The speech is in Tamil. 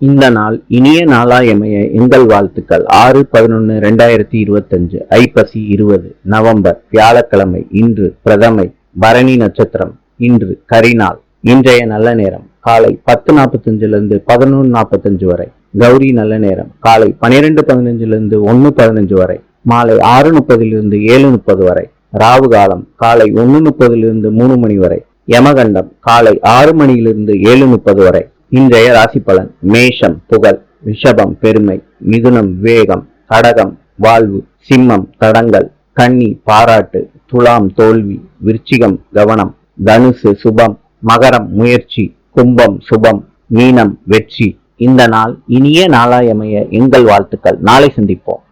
இந்த நாள் இனிய நாளாயமைய எங்கள் வாழ்த்துக்கள். 6/11/2025 ஐப்பசி 20 நவம்பர் வியாழக்கிழமை. இன்று பிரதமை பரணி நட்சத்திரம். இன்று கரிநாள். இன்றைய நல்ல நேரம் காலை 10:45 11:45 வரை. கௌரி நல்ல நேரம் காலை 12:15 1:15 வரை. மாலை 6:30 7:30 வரை. ராவு காலம் காலை 1:30 3 மணி வரை. யமகண்டம் காலை 6 மணியிலிருந்து 7:30 வரை. இன்றைய ராசி பலன். மேஷம் புகழ், ரிஷபம் பெருமை, மிதுனம் விவேகம், கடகம் வாழ்வு, சிம்மம் தடங்கள், கன்னி பாராட்டு, துலாம் தோல்வி, விருச்சிகம் கவனம், தனுசு சுபம், மகரம் முயற்சி, கும்பம் சுபம், மீனம் வெற்றி. இந்த நாள் இனிய நாளாயமைய எங்கள் வாழ்த்துக்கள். நாளை சந்திப்போம்.